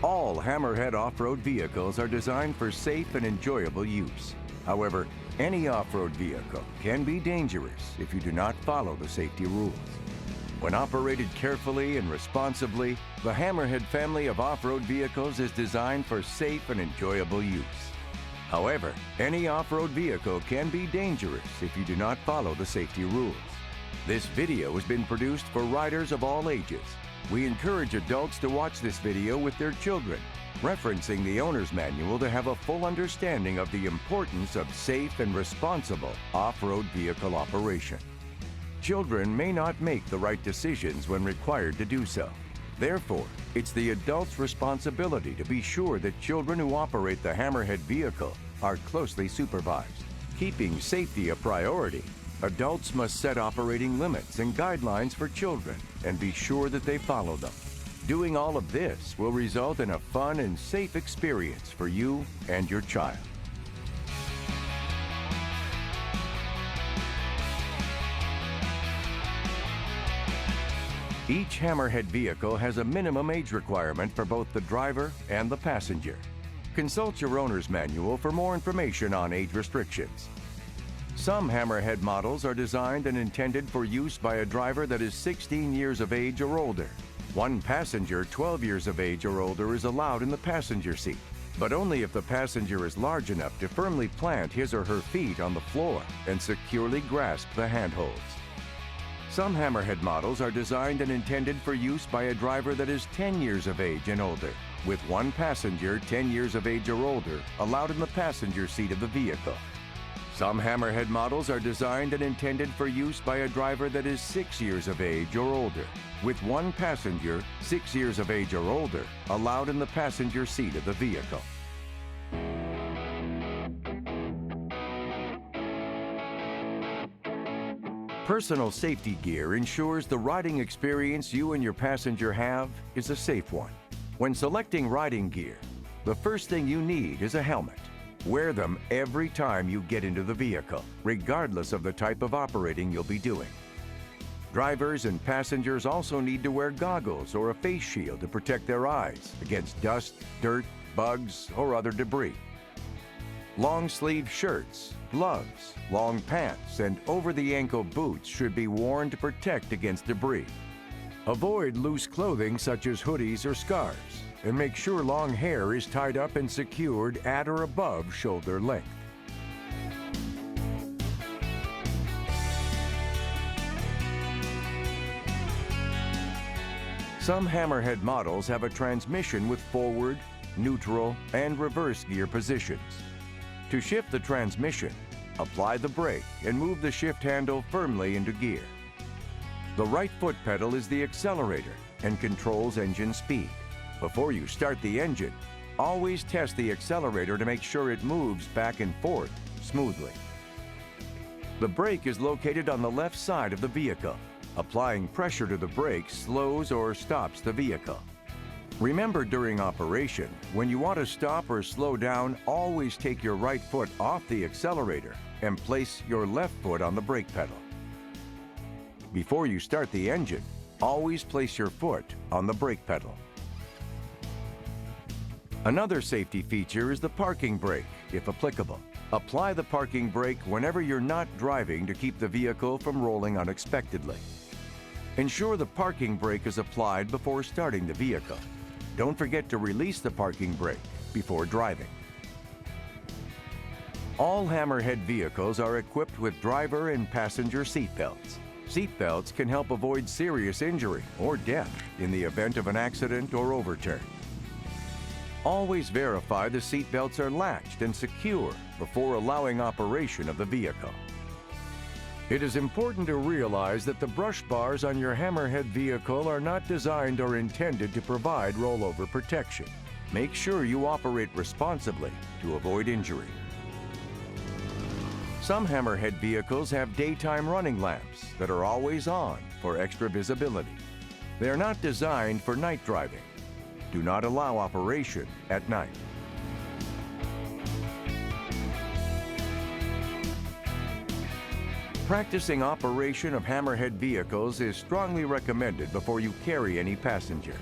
All Hammerhead off-road vehicles are designed for safe and enjoyable use. However, any off-road vehicle can be dangerous if you do not follow the safety rules. When operated carefully and responsibly, the Hammerhead family of off-road vehicles is designed for safe and enjoyable use. However, any off-road vehicle can be dangerous if you do not follow the safety rules. This video has been produced for riders of all ages. We encourage adults to watch this video with their children, referencing the owner's manual to have a full understanding of the importance of safe and responsible off-road vehicle operation. Children may not make the right decisions when required to do so. Therefore, it's the adult's responsibility to be sure that children who operate the Hammerhead vehicle are closely supervised. Keeping safety a priority, adults must set operating limits and guidelines for children and be sure that they follow them. Doing all of this will result in a fun and safe experience for you and your child. Each Hammerhead vehicle has a minimum age requirement for both the driver and the passenger. Consult your owner's manual for more information on age restrictions. Some Hammerhead models are designed and intended for use by a driver that is 16 years of age or older. One passenger 12 years of age or older is allowed in the passenger seat, but only if the passenger is large enough to firmly plant his or her feet on the floor and securely grasp the handholds. Some Hammerhead models are designed and intended for use by a driver that is 10 years of age and older, with one passenger 10 years of age or older allowed in the passenger seat of the vehicle. Some Hammerhead models are designed and intended for use by a driver that is 6 years of age or older, with one passenger 6 years of age or older allowed in the passenger seat of the vehicle. Personal safety gear ensures the riding experience you and your passenger have is a safe one. When selecting riding gear, the first thing you need is a helmet. Wear them every time you get into the vehicle, regardless of the type of operating you'll be doing. Drivers and passengers also need to wear goggles or a face shield to protect their eyes against dust, dirt, bugs, or other debris. Long-sleeve shirts, gloves, long pants, and over-the-ankle boots should be worn to protect against debris. Avoid loose clothing such as hoodies or scarves, and make sure long hair is tied up and secured at or above shoulder length. Some Hammerhead models have a transmission with forward, neutral, and reverse gear positions. To shift the transmission, apply the brake and move the shift handle firmly into gear. The right foot pedal is the accelerator and controls engine speed. Before you start the engine, always test the accelerator to make sure it moves back and forth smoothly. The brake is located on the left side of the vehicle. Applying pressure to the brake slows or stops the vehicle. Remember, during operation, when you want to stop or slow down, always take your right foot off the accelerator and place your left foot on the brake pedal. Before you start the engine, always place your foot on the brake pedal. Another safety feature is the parking brake, if applicable. Apply the parking brake whenever you're not driving to keep the vehicle from rolling unexpectedly. Ensure the parking brake is applied before starting the vehicle. Don't forget to release the parking brake before driving. All Hammerhead vehicles are equipped with driver and passenger seat belts. Seat belts can help avoid serious injury or death in the event of an accident or overturn. Always verify the seat belts are latched and secure before allowing operation of the vehicle. It is important to realize that the brush bars on your Hammerhead vehicle are not designed or intended to provide rollover protection. Make sure you operate responsibly to avoid injury. Some Hammerhead vehicles have daytime running lamps that are always on for extra visibility. They are not designed for night driving. Do not allow operation at night. Practicing operation of Hammerhead vehicles is strongly recommended before you carry any passenger.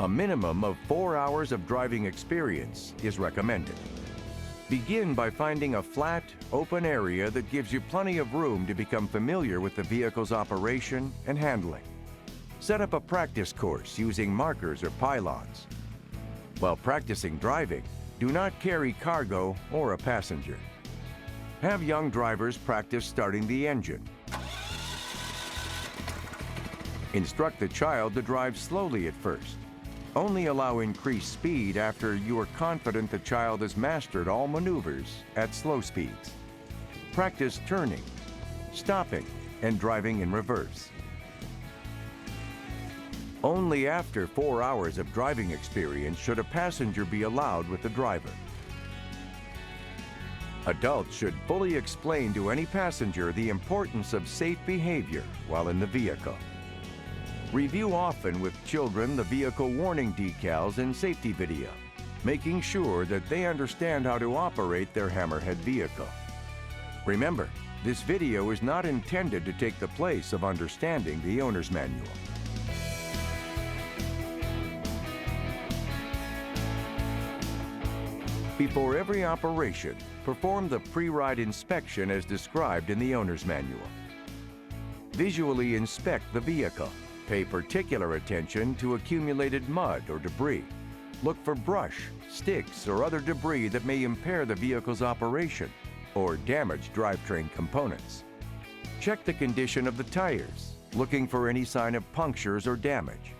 A minimum of 4 hours of driving experience is recommended. Begin by finding a flat, open area that gives you plenty of room to become familiar with the vehicle's operation and handling. Set up a practice course using markers or pylons. While practicing driving, do not carry cargo or a passenger. Have young drivers practice starting the engine. Instruct the child to drive slowly at first. Only allow increased speed after you are confident the child has mastered all maneuvers at slow speeds. Practice turning, stopping, and driving in reverse. Only after 4 hours of driving experience should a passenger be allowed with the driver. Adults should fully explain to any passenger the importance of safe behavior while in the vehicle. Review often with children the vehicle warning decals and safety video, making sure that they understand how to operate their Hammerhead vehicle. Remember, this video is not intended to take the place of understanding the owner's manual. Before every operation, perform the pre-ride inspection as described in the owner's manual. Visually inspect the vehicle. Pay particular attention to accumulated mud or debris. Look for brush, sticks, or other debris that may impair the vehicle's operation or damage drivetrain components. Check the condition of the tires, looking for any sign of punctures or damage.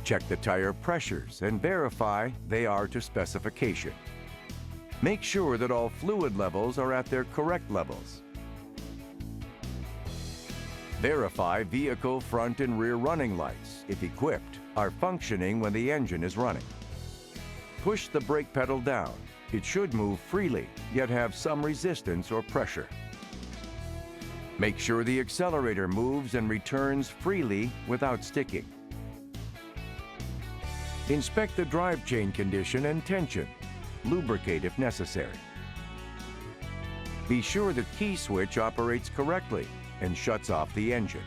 Check the tire pressures and verify they are to specification. Make sure that all fluid levels are at their correct levels. Verify vehicle front and rear running lights, if equipped, are functioning when the engine is running. Push the brake pedal down. It should move freely, yet have some resistance or pressure. Make sure the accelerator moves and returns freely without sticking. Inspect the drive chain condition and tension. Lubricate if necessary. Be sure the key switch operates correctly and shuts off the engine.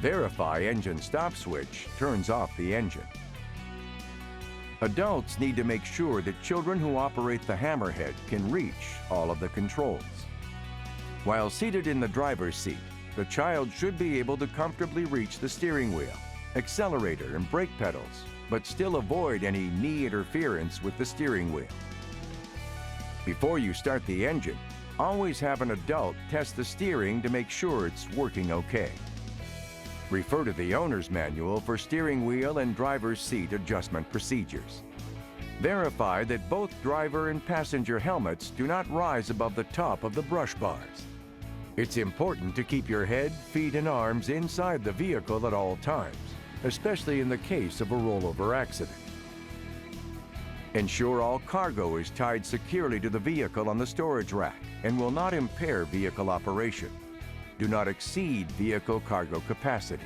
Verify engine stop switch turns off the engine. Adults need to make sure that children who operate the Hammerhead can reach all of the controls. While seated in the driver's seat, the child should be able to comfortably reach the steering wheel, accelerator, and brake pedals, but still avoid any knee interference with the steering wheel. Before you start the engine, always have an adult test the steering to make sure it's working okay. Refer to the owner's manual for steering wheel and driver's seat adjustment procedures. Verify that both driver and passenger helmets do not rise above the top of the brush bars. It's important to keep your head, feet, and arms inside the vehicle at all times, especially in the case of a rollover accident. Ensure all cargo is tied securely to the vehicle on the storage rack and will not impair vehicle operation. Do not exceed vehicle cargo capacity.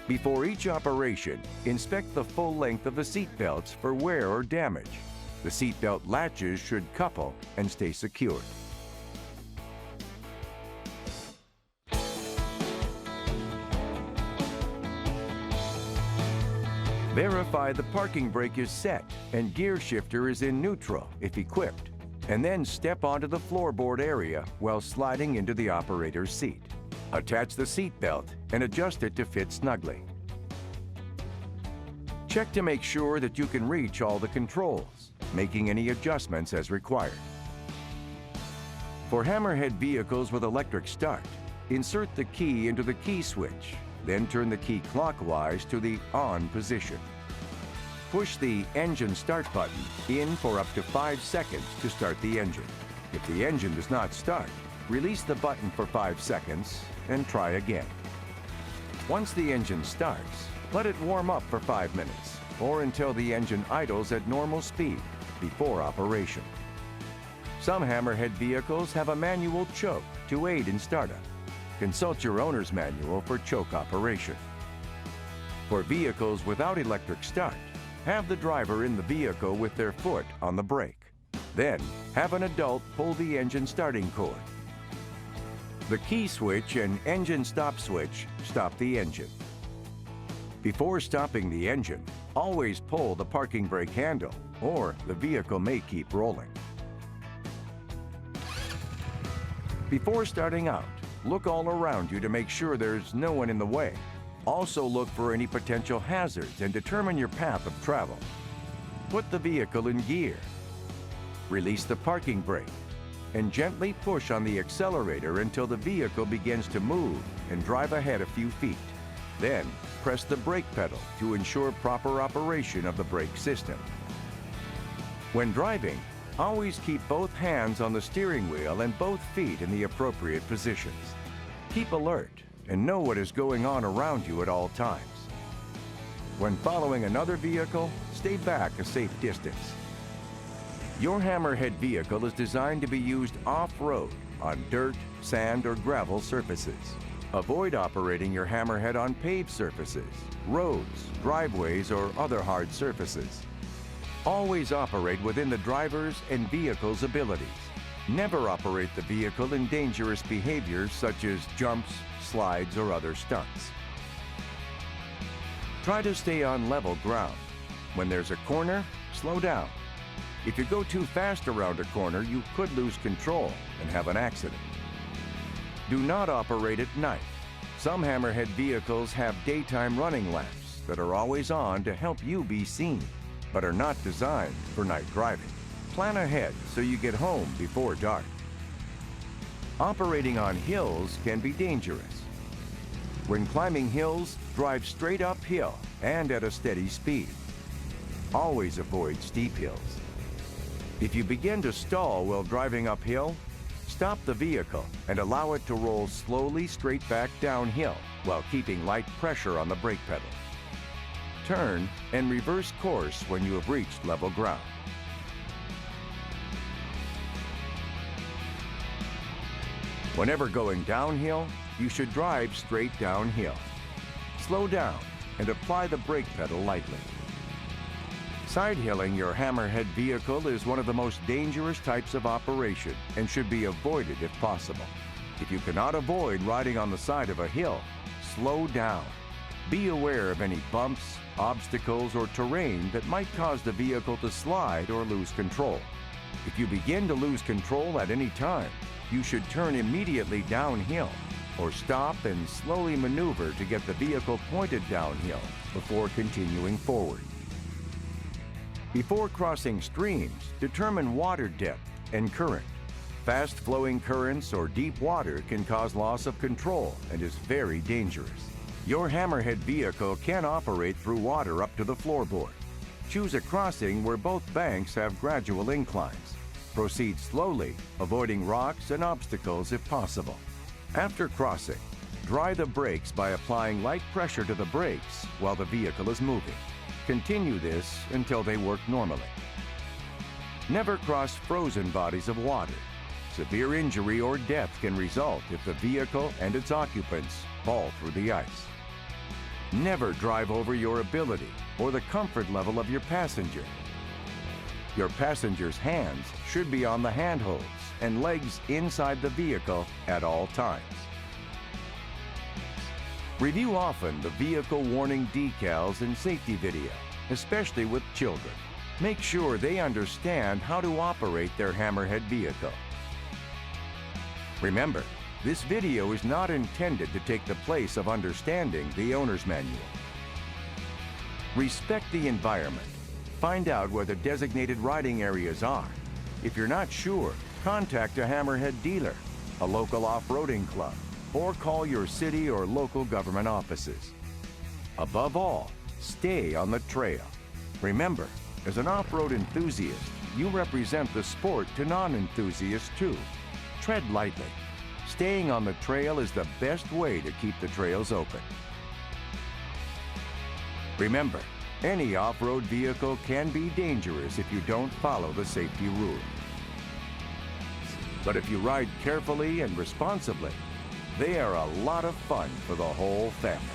Before each operation, inspect the full length of the seat belts for wear or damage. The seat belt latches should couple and stay secured. Verify the parking brake is set and gear shifter is in neutral if equipped, and then step onto the floorboard area while sliding into the operator's seat. Attach the seat belt and adjust it to fit snugly. Check to make sure that you can reach all the controls, making any adjustments as required. For Hammerhead vehicles with electric start, insert the key into the key switch, then turn the key clockwise to the on position. Push the engine start button in for up to 5 seconds to start the engine. If the engine does not start, release the button for 5 seconds and try again. Once the engine starts, let it warm up for 5 minutes or until the engine idles at normal speed before operation. Some Hammerhead vehicles have a manual choke to aid in startup. Consult your owner's manual for choke operation. For vehicles without electric start, have the driver in the vehicle with their foot on the brake. Then, have an adult pull the engine starting cord. The key switch and engine stop switch stop the engine. Before stopping the engine, always pull the parking brake handle, or the vehicle may keep rolling. Before starting out, look all around you to make sure there's no one in the way. Also look for any potential hazards and determine your path of travel. Put the vehicle in gear. Release the parking brake and gently push on the accelerator until the vehicle begins to move and drive ahead a few feet. Then, press the brake pedal to ensure proper operation of the brake system. When driving, always keep both hands on the steering wheel and both feet in the appropriate positions. Keep alert and know what is going on around you at all times. When following another vehicle, stay back a safe distance. Your Hammerhead vehicle is designed to be used off-road on dirt, sand, or gravel surfaces. Avoid operating your Hammerhead on paved surfaces, roads, driveways, or other hard surfaces. Always operate within the driver's and vehicle's abilities. Never operate the vehicle in dangerous behaviors such as jumps, slides, or other stunts. Try to stay on level ground. When there's a corner, slow down. If you go too fast around a corner, you could lose control and have an accident. Do not operate at night. Some Hammerhead vehicles have daytime running lamps that are always on to help you be seen, but are not designed for night driving. Plan ahead so you get home before dark. Operating on hills can be dangerous. When climbing hills, drive straight uphill and at a steady speed. Always avoid steep hills. If you begin to stall while driving uphill, stop the vehicle and allow it to roll slowly straight back downhill while keeping light pressure on the brake pedal. Turn and reverse course when you have reached level ground. Whenever going downhill, you should drive straight downhill. Slow down and apply the brake pedal lightly. Side-hilling your Hammerhead vehicle is one of the most dangerous types of operation and should be avoided if possible. If you cannot avoid riding on the side of a hill, slow down. Be aware of any bumps, obstacles, or terrain that might cause the vehicle to slide or lose control. If you begin to lose control at any time, you should turn immediately downhill or stop and slowly maneuver to get the vehicle pointed downhill before continuing forward. Before crossing streams, determine water depth and current. Fast-flowing currents or deep water can cause loss of control and is very dangerous. Your Hammerhead vehicle can operate through water up to the floorboard. Choose a crossing where both banks have gradual inclines. Proceed slowly, avoiding rocks and obstacles if possible. After crossing, dry the brakes by applying light pressure to the brakes while the vehicle is moving. Continue this until they work normally. Never cross frozen bodies of water. Severe injury or death can result if the vehicle and its occupants fall through the ice. Never drive over your ability or the comfort level of your passenger. Your passenger's hands should be on the handholds and legs inside the vehicle at all times. Review often the vehicle warning decals and safety video, especially with children. Make sure they understand how to operate their Hammerhead vehicle. Remember, this video is not intended to take the place of understanding the owner's manual. Respect the environment. Find out where the designated riding areas are. If you're not sure, contact a Hammerhead dealer, a local off-roading club, or call your city or local government offices. Above all, stay on the trail. Remember, as an off-road enthusiast, you represent the sport to non-enthusiasts too. Tread lightly. Staying on the trail is the best way to keep the trails open. Remember, any off-road vehicle can be dangerous if you don't follow the safety rules. But if you ride carefully and responsibly, they are a lot of fun for the whole family.